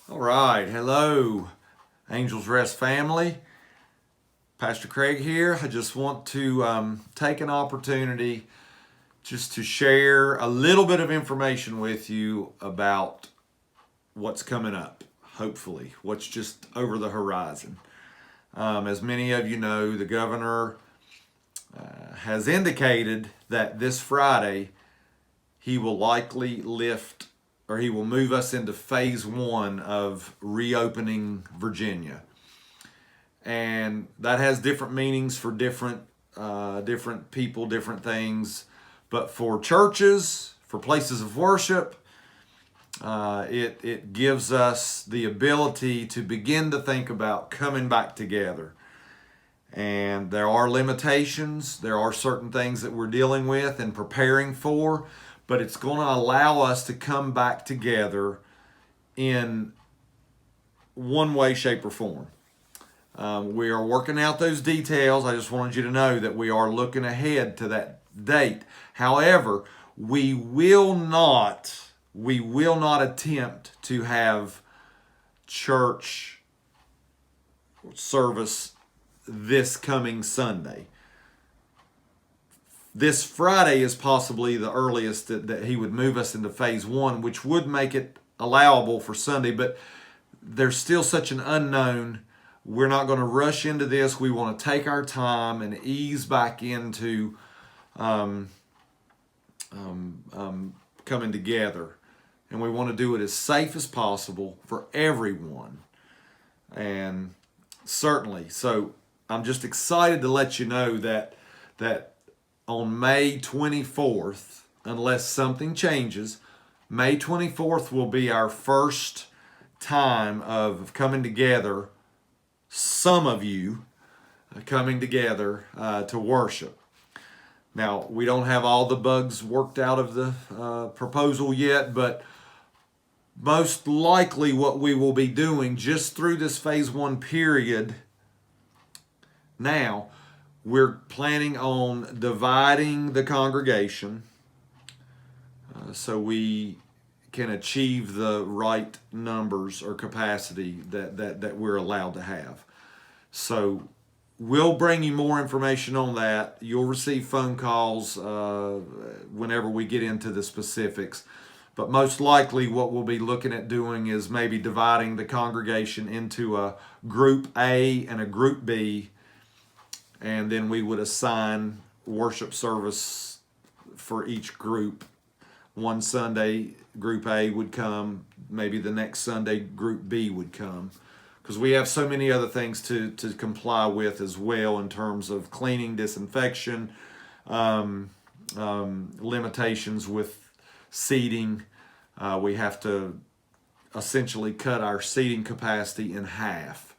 All right, hello, Angels Rest family. Pastor Craig here. I just want to take an opportunity just to share a little bit of information with you about what's coming up, hopefully, what's just over the horizon. As many of you know, the governor has indicated that this Friday he will likely lift or he will move us into phase one of reopening Virginia. And that has different meanings for different people, different things. But for churches, for places of worship, it gives us the ability to begin to think about coming back together. And there are limitations. There are certain things that we're dealing with and preparing for, but it's going to allow us to come back together in one way, shape, or form. We are working out those details. I just wanted you to know that we are looking ahead to that date. However, we will not attempt to have church service this coming Sunday. This Friday is possibly the earliest that he would move us into phase one, which would make it allowable for Sunday, but there's still such an unknown. We're not going to rush into this. We want to take our time and ease back into coming together. And we want to do it as safe as possible for everyone. And certainly, so I'm just excited to let you know that on May 24th, unless something changes, May 24th will be our first time of coming together, some of you coming together to worship. Now, we don't have all the bugs worked out of the proposal yet, but most likely what we will be doing just through this phase one period now, we're planning on dividing the congregation so we can achieve the right numbers or capacity that we're allowed to have. So we'll bring you more information on that. You'll receive phone calls whenever we get into the specifics. But most likely what we'll be looking at doing is maybe dividing the congregation into a group A and a group B, and then we would assign worship service for each group. One Sunday, Group A would come. Maybe the next Sunday, Group B would come. Because we have so many other things to comply with as well in terms of cleaning, disinfection, limitations with seating. We have to essentially cut our seating capacity in half.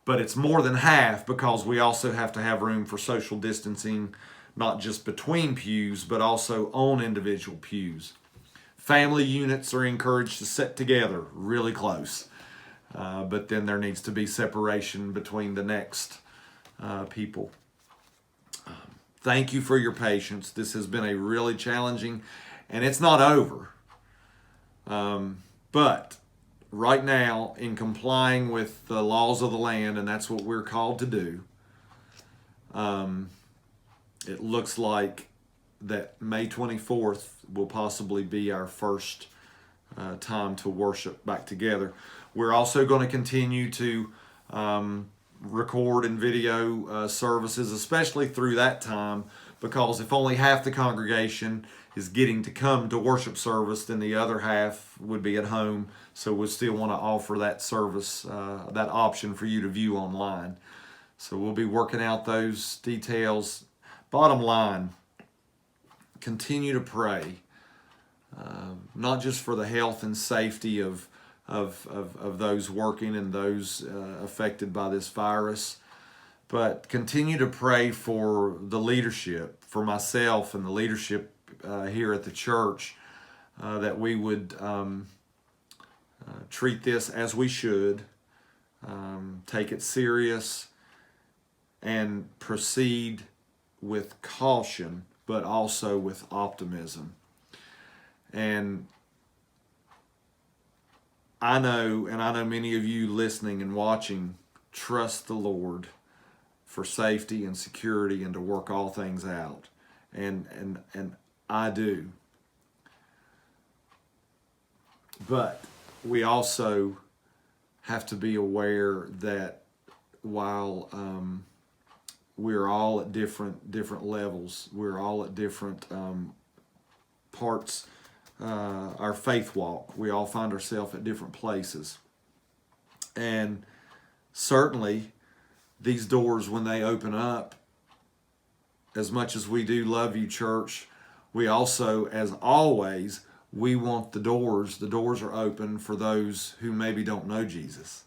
But it's more than half because we also have to have room for social distancing, not just between pews, but also on individual pews. Family units are encouraged to sit together really close, but then there needs to be separation between the next people. Thank you for your patience. This has been a really challenging, and it's not over. But right now, in complying with the laws of the land, and that's what we're called to do, it looks like that May 24th will possibly be our first time to worship back together. We're also going to continue to record and video services, especially through that time, because if only half the congregation is getting to come to worship service, then the other half would be at home. So we still want to offer that service, that option for you to view online. So we'll be working out those details. Bottom line, continue to pray, not just for the health and safety of those working and those affected by this virus, but continue to pray for the leadership, for myself and the leadership here at the church, that we would treat this as we should, take it serious, and proceed with caution, but also with optimism. And I know, and I know many of you listening and watching, trust the Lord for safety and security and to work all things out. And I do. But we also have to be aware that while we're all at different levels, we're all at different parts, our faith walk. We all find ourselves at different places. And certainly these doors, when they open up, as much as we do love you, church, we also, as always, we want the doors are open for those who maybe don't know Jesus.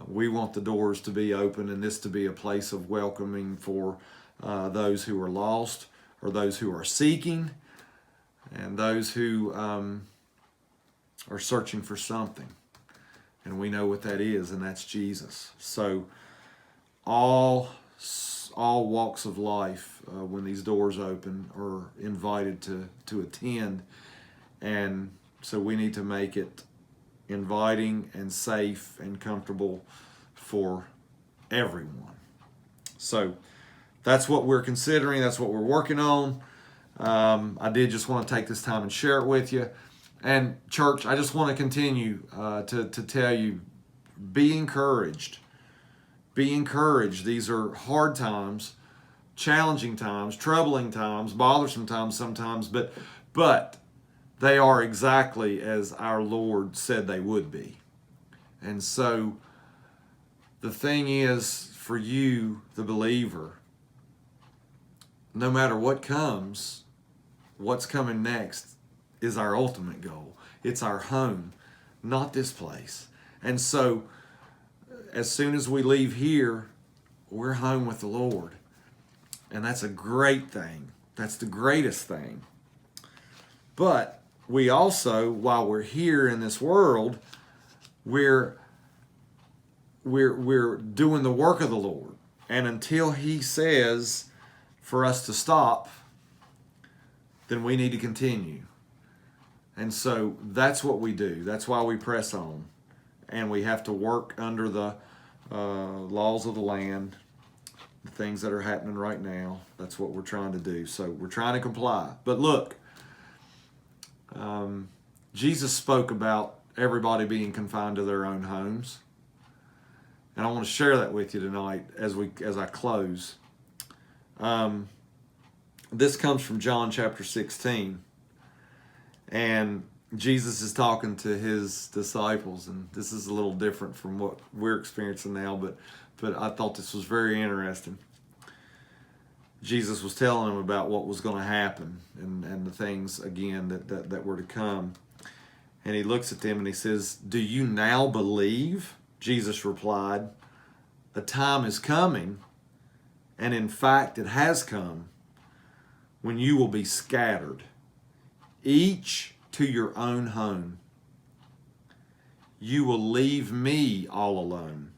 We want the doors to be open and this to be a place of welcoming for those who are lost or those who are seeking and those who are searching for something. And we know what that is, and that's Jesus. So all walks of life, when these doors open, are invited to attend. And so we need to make it inviting and safe and comfortable for everyone. So that's what we're considering. That's what we're working on. I did just want to take this time and share it with you. And church, I just want to continue to tell you, be encouraged. Be encouraged. These are hard times, challenging times, troubling times, bothersome times sometimes, but they are exactly as our Lord said they would be. And so the thing is, for you, the believer, no matter what comes, what's coming next is our ultimate goal. It's our home, not this place. And so as soon as we leave here, we're home with the Lord. And that's a great thing. That's the greatest thing. But we also, while we're here in this world, we're doing the work of the Lord. And until He says for us to stop, then we need to continue. And so that's what we do. That's why we press on. And we have to work under the laws of the land, the things that are happening right now. That's what we're trying to do. So we're trying to comply. But look, Jesus spoke about everybody being confined to their own homes. And I want to share that with you tonight as I close. This comes from John chapter 16. And Jesus is talking to His disciples, and this is a little different from what we're experiencing now, but I thought this was very interesting. Jesus was telling them about what was going to happen and the things, again, that were to come. And He looks at them and He says, "Do you now believe?" Jesus replied, "A time is coming, and in fact it has come, when you will be scattered, each to your own home. You will leave me all alone.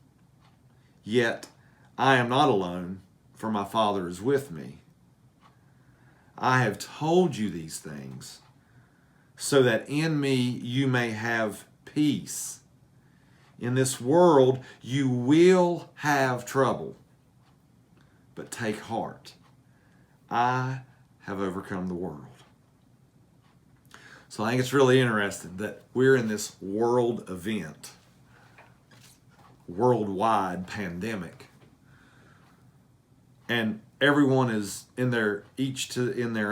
Yet I am not alone, for my Father is with me. I have told you these things, so that in me you may have peace. In this world you will have trouble, but take heart. I have overcome the world." So I think it's really interesting that we're in this world event, worldwide pandemic, and everyone is in their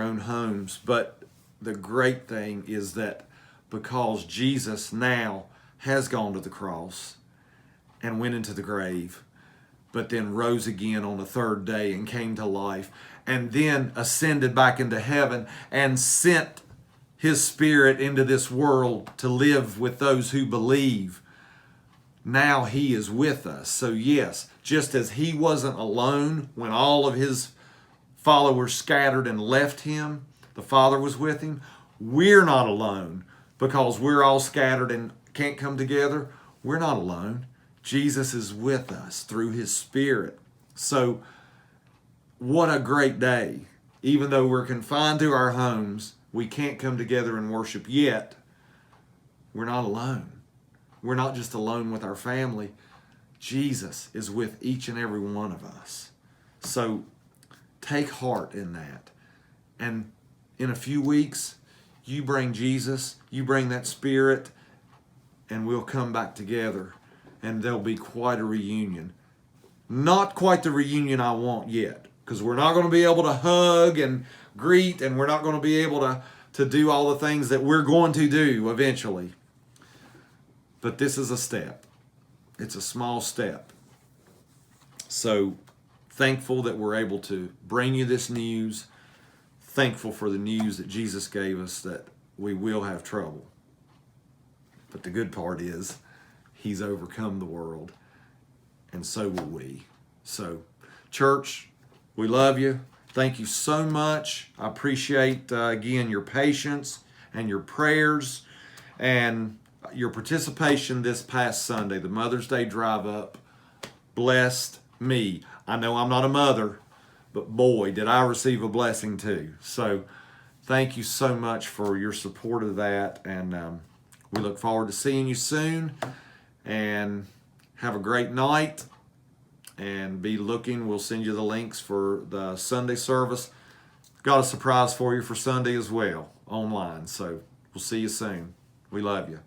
own homes. But the great thing is that because Jesus now has gone to the cross and went into the grave, but then rose again on the third day and came to life, and then ascended back into heaven and sent His Spirit into this world to live with those who believe. Now He is with us. So yes, just as He wasn't alone when all of His followers scattered and left Him, the Father was with Him. We're not alone because we're all scattered and can't come together. We're not alone. Jesus is with us through His Spirit. So what a great day. Even though we're confined to our homes, we can't come together and worship, yet we're not alone. we're not just alone with our family. Jesus is with each and every one of us. So take heart in that. And in a few weeks, you bring Jesus, you bring that Spirit, and we'll come back together, and there'll be quite a reunion. Not quite the reunion I want yet, because we're not going to be able to hug and greet, and we're not going to be able to do all the things that we're going to do eventually. But this is a step. It's a small step. So thankful that we're able to bring you this news. Thankful for the news that Jesus gave us that we will have trouble. But the good part is He's overcome the world, and so will we. So, church, we love you. Thank you so much. I appreciate, again, your patience and your prayers and your participation this past Sunday. The Mother's Day Drive Up blessed me. I know I'm not a mother, but boy, did I receive a blessing too. So thank you so much for your support of that. And we look forward to seeing you soon. And have a great night. And be looking. We'll send you the links for the Sunday service. Got a surprise for you for Sunday as well online. So we'll see you soon. We love you.